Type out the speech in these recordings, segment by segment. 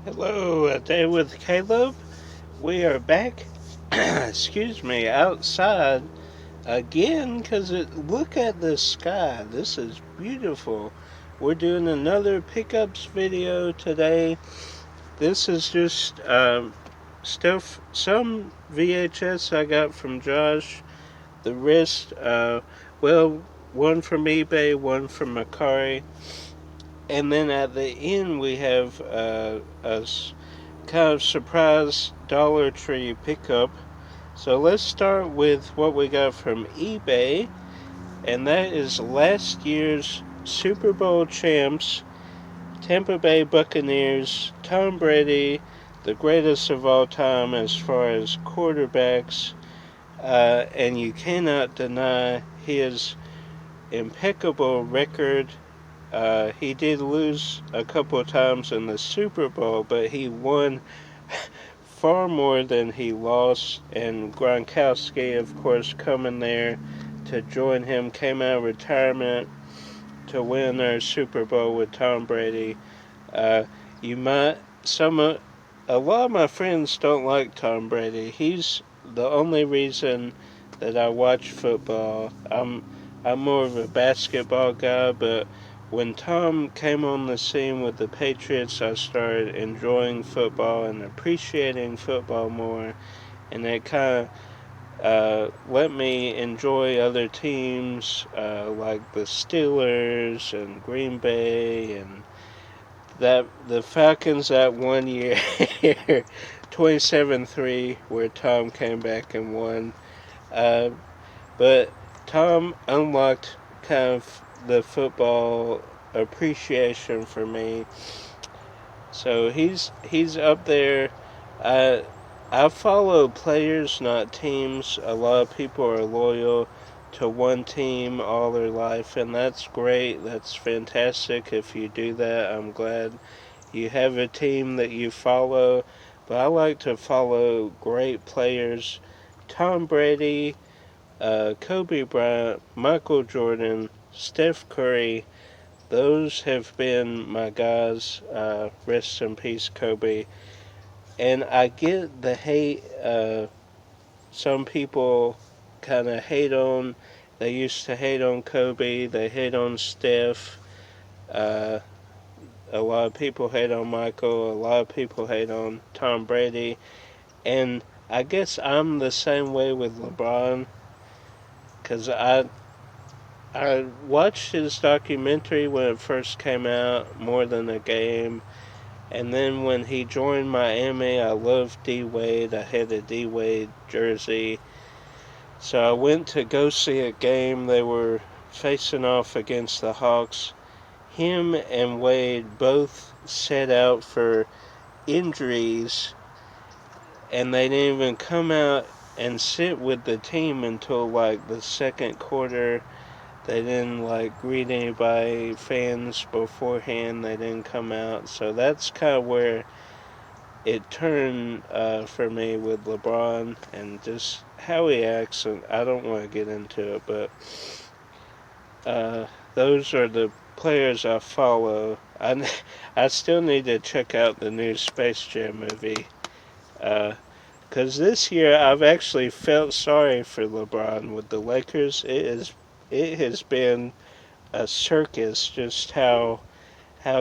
Hello, a day with Caleb. We are back, excuse me, outside again because look at the sky. This is beautiful. We're doing another pickups video today. This is just stuff, some VHS I got from Josh. The rest, well, one from eBay, one from Macari. And then at the end, we have a kind of surprise Dollar Tree pickup. So let's start with what we got from eBay, and that is last year's Super Bowl champs, Tampa Bay Buccaneers, Tom Brady, the greatest of all time as far as quarterbacks, and you cannot deny his impeccable record. He did lose a couple of times in the Super Bowl, but he won far more than he lost. And Gronkowski, of course, coming there to join him, came out of retirement to win our Super Bowl with Tom Brady. You might a lot of my friends don't like Tom Brady. He's the only reason that I watch football. I'm more of a basketball guy, but when Tom came on the scene with the Patriots, I started enjoying football and appreciating football more, and it kind of let me enjoy other teams like the Steelers and Green Bay and that the Falcons that one year 27-3 where Tom came back and won. Uh, but Tom unlocked kind of the football appreciation for me. So he's up there. I follow players, not teams. A lot of people are loyal to one team all their life, and that's great. That's fantastic if you do that. I'm glad you have a team that you follow. But I like to follow great players. Tom Brady, Kobe Bryant, Michael Jordan, Steph Curry, those have been my guys. Rest in peace, Kobe. And I get the hate. Some people kind of hate on. They used to hate on Kobe. They hate on Steph. Uh, a lot of people hate on Michael. A lot of people hate on Tom Brady. And I guess I'm the same way with LeBron. Because I watched his documentary when it first came out, More Than a Game. And then when he joined Miami, I loved D Wade. I had a D Wade jersey. So I went to go see a game. They were facing off against the Hawks. Him and Wade both set out for injuries, and they didn't even come out and sit with the team until like the second quarter. They didn't like greet anybody, fans beforehand. They didn't come out. So that's kind of where it turned for me with LeBron and just how he acts. And I don't want to get into it, but those are the players I follow. I still need to check out the new Space Jam movie. Because this year I've actually felt sorry for LeBron with the Lakers. It has been a circus just how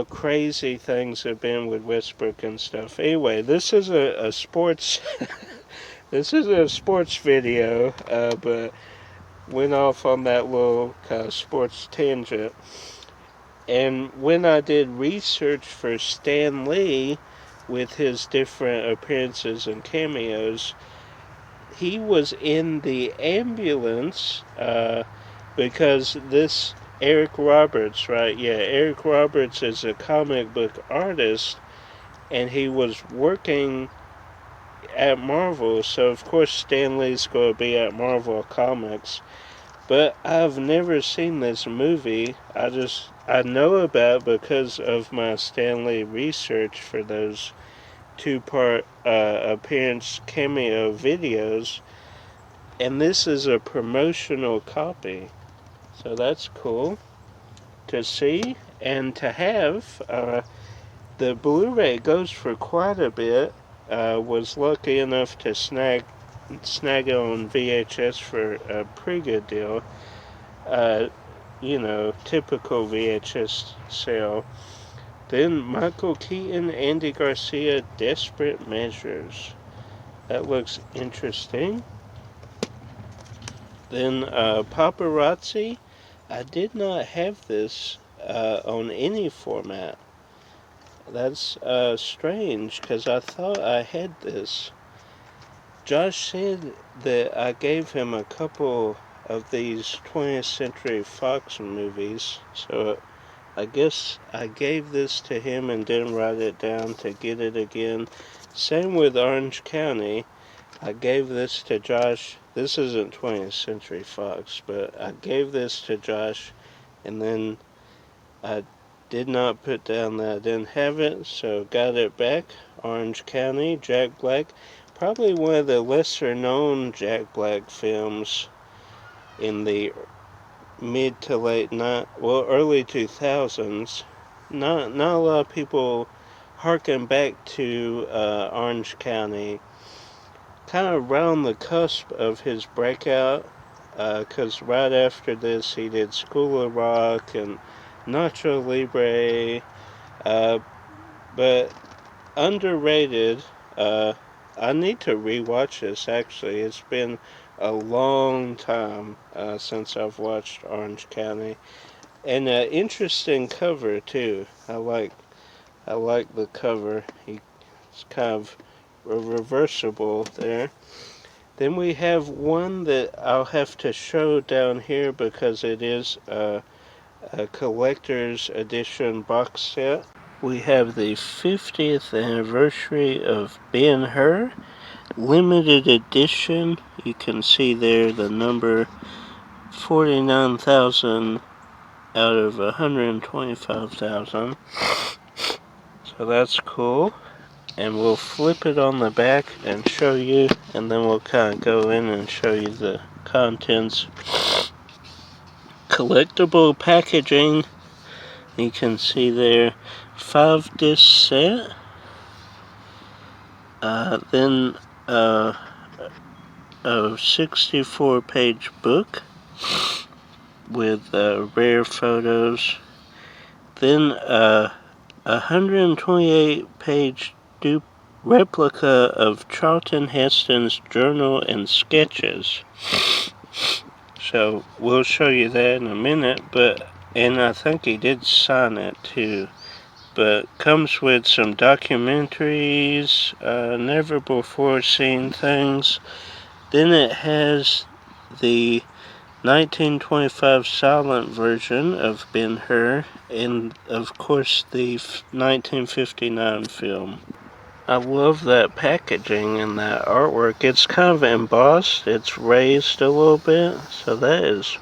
crazy things have been with Westbrook and stuff. Anyway, this is a sports this is a sports video, but went off on that little kind of sports tangent. And when I did research for Stan Lee with his different appearances and cameos, he was in the ambulance because this Eric Roberts, right? Yeah, Eric Roberts is a comic book artist, and he was working at Marvel, so of course Stan Lee's going to be at Marvel Comics. But I've never seen this movie. I know about it because of my Stan Lee research for those two-part appearance cameo videos, and this is a promotional copy. So that's cool to see and to have. the Blu-ray goes for quite a bit. Was lucky enough to snag it on VHS for a pretty good deal. Typical VHS sale. Then Michael Keaton, Andy Garcia, Desperate Measures. That looks interesting. Then Paparazzi. I did not have this on any format. That's strange, because I thought I had this. Josh said that I gave him a couple of these 20th Century Fox movies, so I guess I gave this to him and didn't write it down to get it again. Same with Orange County. I gave this to Josh. This isn't 20th Century Fox, but I gave this to Josh, and then I did not put down that I didn't have it, so got it back. Orange County, Jack Black. Probably one of the lesser known Jack Black films in the mid to late early 2000s. Not a lot of people harken back to Orange County. Kind of around the cusp of his breakout, because right after this he did School of Rock and Nacho Libre, but underrated. I need to rewatch this, actually. It's been a long time since I've watched Orange County. And an interesting cover, too. I like the cover. It's kind of reversible there. Then we have one that I'll have to show down here because it is a collector's edition box set. We have the 50th anniversary of Ben-Hur, limited edition. You can see there the number 49,000 out of 125,000. So that's cool. And we'll flip it on the back and show you, and then we'll kind of go in and show you the contents. Collectible packaging. You can see there 5-disc set. Then a 64-page book with rare photos. Then a 128-page replica of Charlton Heston's journal and sketches. So we'll show you that in a minute, and I think he did sign it too. But comes with some documentaries, never before seen things. Then it has the 1925 silent version of Ben-Hur, and of course the 1959 film. I love that packaging and that artwork. It's kind of embossed, it's raised a little bit, so that is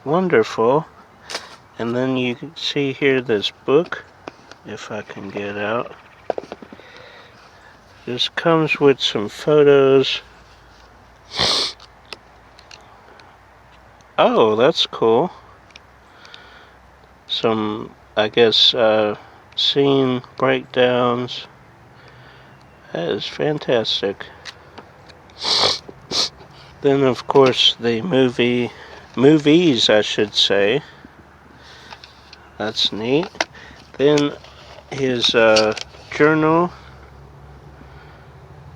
wonderful. And then you can see here this book, if I can get out. This comes with some photos. Oh, that's cool. Some, I guess, scene breakdowns. That is fantastic. Then, of course, the movies, I should say. That's neat. Then his journal,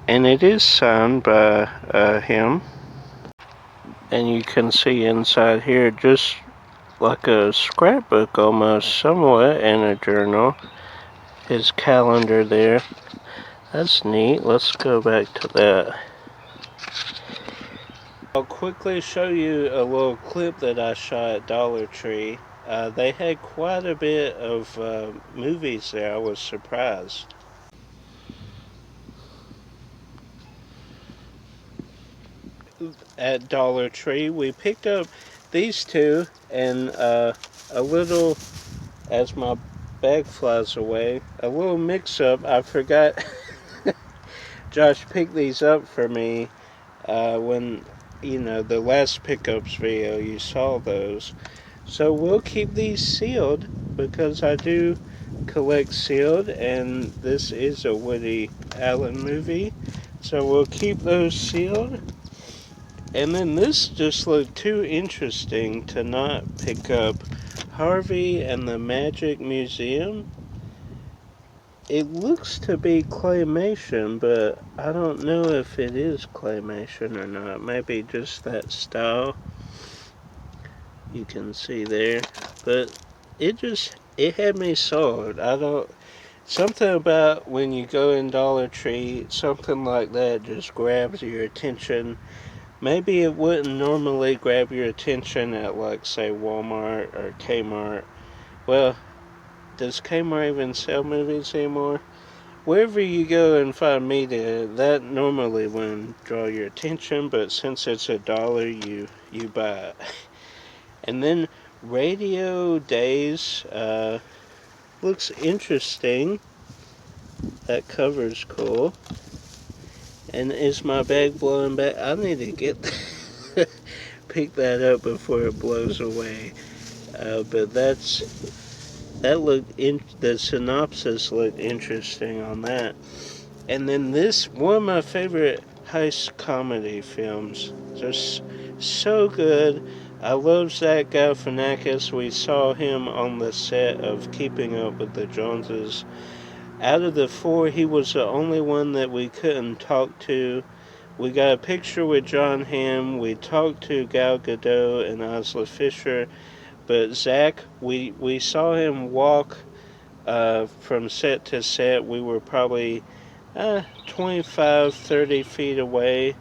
and it is signed by him. And you can see inside here just like a scrapbook almost, somewhat, and a journal. His calendar there. That's neat. Let's go back to that. I'll quickly show you a little clip that I shot at Dollar Tree. They had quite a bit of movies there. I was surprised. At Dollar Tree, we picked up these two, and a little, as my bag flies away, a little mix-up. I forgot. Josh picked these up for me when, the last pickups video, you saw those. So we'll keep these sealed because I do collect sealed, and this is a Woody Allen movie, so we'll keep those sealed. And then this just looked too interesting to not pick up. Harvey and the Magic Museum. It looks to be claymation, but I don't know if it is claymation or not. Maybe just that style you can see there. But it had me sold. Something about when you go in Dollar Tree, something like that just grabs your attention. Maybe it wouldn't normally grab your attention at, like, say, Walmart or Kmart. Well, does Kmart even sell movies anymore? Wherever you go and find media, that normally wouldn't draw your attention, but since it's $1, you buy it. And then Radio Days looks interesting. That cover's cool. And is my bag blowing back? I need to get pick that up before it blows away. But the synopsis looked interesting on that. And then this, one of my favorite heist comedy films. Just so good. I love Zach Galifianakis. We saw him on the set of Keeping Up with the Joneses. Out of the four, he was the only one that we couldn't talk to. We got a picture with John Hamm. We talked to Gal Gadot and Isla Fisher. But Zach, we saw him walk from set to set. We were probably 25, 30 feet away.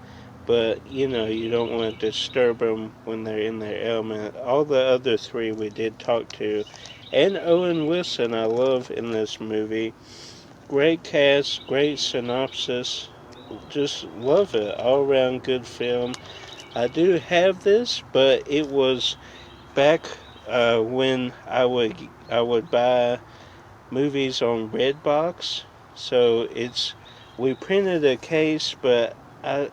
But, you don't want to disturb them when they're in their element. All the other three we did talk to. And Owen Wilson I love in this movie. Great cast, great synopsis. Just love it. All around good film. I do have this, but it was back when I would buy movies on Redbox. So we printed a case, but I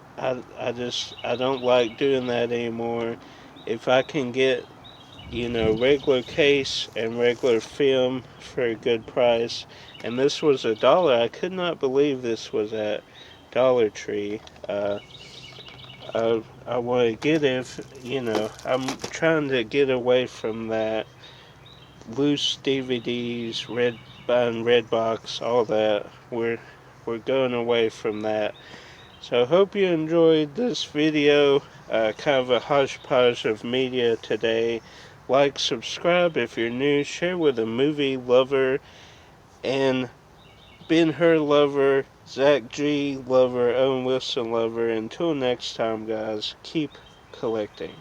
don't like doing that anymore. If I can get regular case and regular film for a good price, and this was $1. I could not believe this was at Dollar Tree. I want to get it. I'm trying to get away from that loose DVDs, buying Redbox, all that. We're going away from that. So I hope you enjoyed this video, kind of a hodgepodge of media today. Like, subscribe if you're new, share with a movie lover, and Ben-Hur lover, Zach G lover, Owen Wilson lover. Until next time, guys, keep collecting.